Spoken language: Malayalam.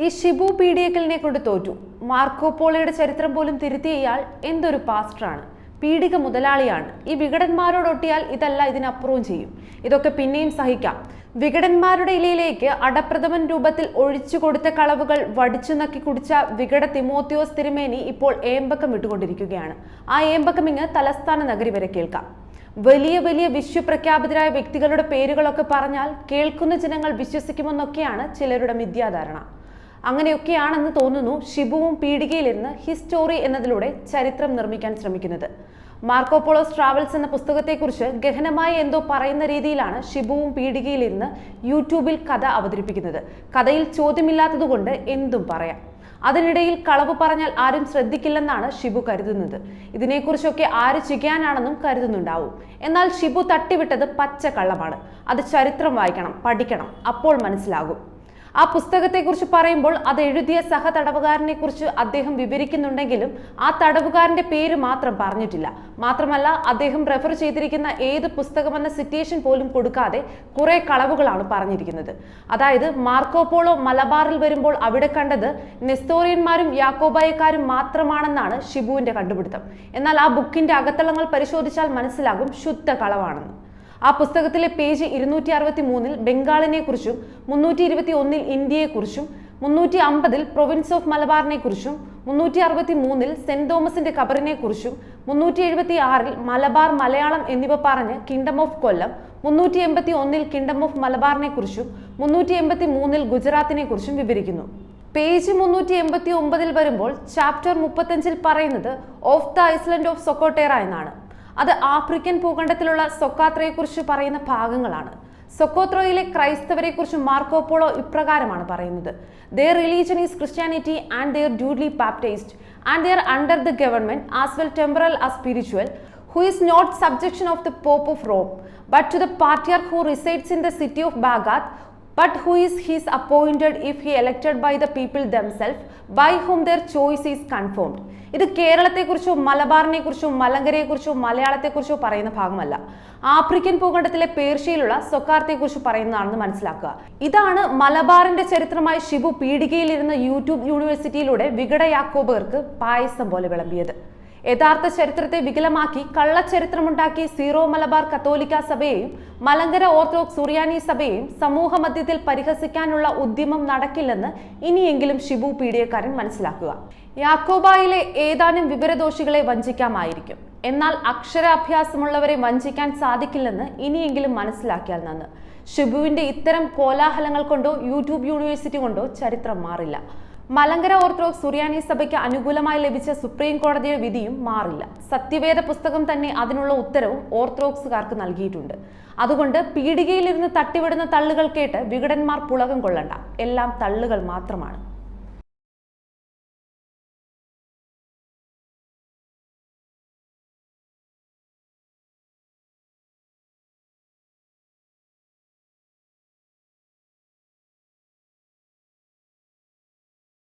ഈ ഷിബു പീഡിയക്കലിനെ കൊണ്ട് തോറ്റു. മാർക്കോ പോളോയുടെ ചരിത്രം പോലും തിരുത്തിയ ഇയാൾ എന്തൊരു പാസ്റ്ററാണ്, പീഡിക മുതലാളിയാണ്. ഈ വികടന്മാരോടൊട്ടിയാൽ ഇതല്ല ഇതിനപ്പുറവും ചെയ്യും. ഇതൊക്കെ പിന്നെയും സഹിക്കാം. വികടന്മാരുടെ ഇലയിലേക്ക് അടപ്രഥമൻ രൂപത്തിൽ ഒഴിച്ചു കൊടുത്ത കളവുകൾ വടിച്ചു നക്കി കുടിച്ച വികട തിമോത്തിയോസ് തിരുമേനി ഇപ്പോൾ ഏമ്പക്കം വിട്ടുകൊണ്ടിരിക്കുകയാണ്. ആ ഏമ്പക്കം ഇങ്ങ് തലസ്ഥാന നഗരി വരെ കേൾക്കാം. വലിയ വലിയ വിശ്വപ്രഖ്യാപിതരായ വ്യക്തികളുടെ പേരുകളൊക്കെ പറഞ്ഞാൽ കേൾക്കുന്ന ജനങ്ങൾ വിശ്വസിക്കുമെന്നൊക്കെയാണ് ചിലരുടെ മിഥ്യാധാരണ. അങ്ങനെയൊക്കെയാണെന്ന് തോന്നുന്നു ഷിബുവും പീഡികയിലിരുന്ന് ഹിസ്റ്റോറി എന്നതിലൂടെ ചരിത്രം നിർമ്മിക്കാൻ ശ്രമിക്കുന്നത്. മാർക്കോ പോളോസ് ട്രാവൽസ് എന്ന പുസ്തകത്തെക്കുറിച്ച് ഗഹനമായി എന്തോ പറയുന്ന രീതിയിലാണ് ഷിബുവും പീഡികയിലിരുന്ന് യൂട്യൂബിൽ കഥ അവതരിപ്പിക്കുന്നത്. കഥയിൽ ചോദ്യമില്ലാത്തതുകൊണ്ട് എന്തും പറയാം. അതിനിടയിൽ കളവ് പറഞ്ഞാൽ ആരും ശ്രദ്ധിക്കില്ലെന്നാണ് ഷിബു കരുതുന്നത്. ഇതിനെക്കുറിച്ചൊക്കെ ആര് ചെയ്യാനാണെന്നും കരുതുന്നുണ്ടാവും. എന്നാൽ ഷിബു തട്ടിവിട്ടത് പച്ച കള്ളമാണ്. അത് ചരിത്രം വായിക്കണം, പഠിക്കണം, അപ്പോൾ മനസ്സിലാകും. ആ പുസ്തകത്തെക്കുറിച്ച് പറയുമ്പോൾ അത് എഴുതിയ സഹതടവുകാരനെ കുറിച്ച് അദ്ദേഹം വിവരിക്കുന്നുണ്ടെങ്കിലും ആ തടവുകാരന്റെ പേര് മാത്രം പറഞ്ഞിട്ടില്ല. മാത്രമല്ല, അദ്ദേഹം റെഫർ ചെയ്തിരിക്കുന്ന ഏത് പുസ്തകമെന്ന സിറ്റുവേഷൻ പോലും കൊടുക്കാതെ കുറെ കളവുകളാണ് പറഞ്ഞിരിക്കുന്നത്. അതായത് മാർക്കോ പോളോ മലബാറിൽ വരുമ്പോൾ അവിടെ കണ്ടത് നെസ്തോറിയന്മാരും യാക്കോബായക്കാരും മാത്രമാണെന്നാണ് ഷിബുവിന്റെ കണ്ടുപിടുത്തം. എന്നാൽ ആ ബുക്കിന്റെ അകത്തളങ്ങൾ പരിശോധിച്ചാൽ മനസ്സിലാകും ശുദ്ധ കളവാണെന്ന്. ആ പുസ്തകത്തിലെ പേജ് 263 ബംഗാളിനെ കുറിച്ചും 321 ഇന്ത്യയെക്കുറിച്ചും 350 പ്രൊവിൻസ് ഓഫ് മലബാറിനെ കുറിച്ചും 363 സെന്റ് തോമസിന്റെ ഖബറിനെ കുറിച്ചും 376 മലബാർ മലയാളം എന്നിവ പറഞ്ഞ് kingdom of Kollam, 381 kingdom of മലബാറിനെ കുറിച്ചും 383 ഗുജറാത്തിനെ കുറിച്ചും വിവരിക്കുന്നു. പേജ് 389 വരുമ്പോൾ ചാപ്റ്റർ 35 പറയുന്നത് ഓഫ് ദ ഐസ്ലൻഡ് ഓഫ് സൊക്കോട്ടേറ എന്നാണ്. അത് ആഫ്രിക്കൻ ഭൂഖണ്ഡത്തിലുള്ള സൊക്കാത്രയെ കുറിച്ച് പറയുന്ന ഭാഗങ്ങളാണ്. സൊക്കോത്രോയിലെ ക്രൈസ്തവരെ കുറിച്ച് മാർക്കോ പോളോ ഇപ്രകാരമാണ് പറയുന്നത്: their religion is Christianity and they are duly baptized and they are under the government as well temporal as spiritual, who is not subjection of the Pope of Rome but to the patriarch who resides in the city of Baghdad, but who is his appointed if he elected by the people themselves, by whom their choice is confirmed. ഇത് കേരളത്തെക്കുറിച്ചോ മലബാറിനെ കുറിച്ചോ മലങ്കരയെക്കുറിച്ചോ മലയാളത്തെക്കുറിച്ചോ പറയുന്ന ഭാഗമല്ല. ആഫ്രിക്കൻ ഭൂഖണ്ഡത്തിലെ പേർഷ്യയിലുള്ള സൊക്കാർത്തെ കുറിച്ച് പറയുന്നതാണെന്ന് മനസ്സിലാക്കുക. ഇതാണ് മലബാറിന്റെ ചരിത്രമായി ഷിബു പീഡികയിലിരുന്ന യൂട്യൂബ് യൂണിവേഴ്സിറ്റിയിലൂടെ വികട യാക്കോബർക്ക് പായസം പോലെ വിളമ്പിയത്. യഥാർത്ഥ ചരിത്രത്തെ വികലമാക്കി കള്ളച്ചരിത്രമുണ്ടാക്കി സീറോ മലബാർ കത്തോലിക്ക സഭയെയും മലങ്കര ഓർത്തഡോക്സ് സുറിയാനി സഭയെയും സമൂഹ മധ്യത്തിൽ പരിഹസിക്കാനുള്ള ഉദ്യമം നടക്കില്ലെന്ന് ഇനിയെങ്കിലും ഷിബു പീഡിയക്കാരൻ മനസ്സിലാക്കുക. യാക്കോബായിലെ ഏതാനും വിവരദോഷികളെ വഞ്ചിക്കാമായിരിക്കും, എന്നാൽ അക്ഷരാഭ്യാസമുള്ളവരെ വഞ്ചിക്കാൻ സാധിക്കില്ലെന്ന് ഇനിയെങ്കിലും മനസ്സിലാക്കിയാൽ നന്ന്. ഷിബുവിന്റെ ഇത്തരം കോലാഹലങ്ങൾ കൊണ്ടോ യൂട്യൂബ് യൂണിവേഴ്സിറ്റി കൊണ്ടോ ചരിത്രം മാറില്ല. മലങ്കര ഓർത്തഡോക്സ് സുറിയാനി സഭയ്ക്ക് അനുകൂലമായി ലഭിച്ച സുപ്രീം കോടതിയുടെ വിധിയും മാറില്ല. സത്യവേദ പുസ്തകം തന്നെ അതിനുള്ള ഉത്തരവും ഓർത്തഡോക്സുകാർക്ക് നൽകിയിട്ടുണ്ട്. അതുകൊണ്ട് പീഡികയിലിരുന്ന് തട്ടിവിടുന്ന തള്ളുകൾ കേട്ട് വികടന്മാർ പുളകം കൊള്ളണ്ട. എല്ലാം തള്ളുകൾ മാത്രമാണ്.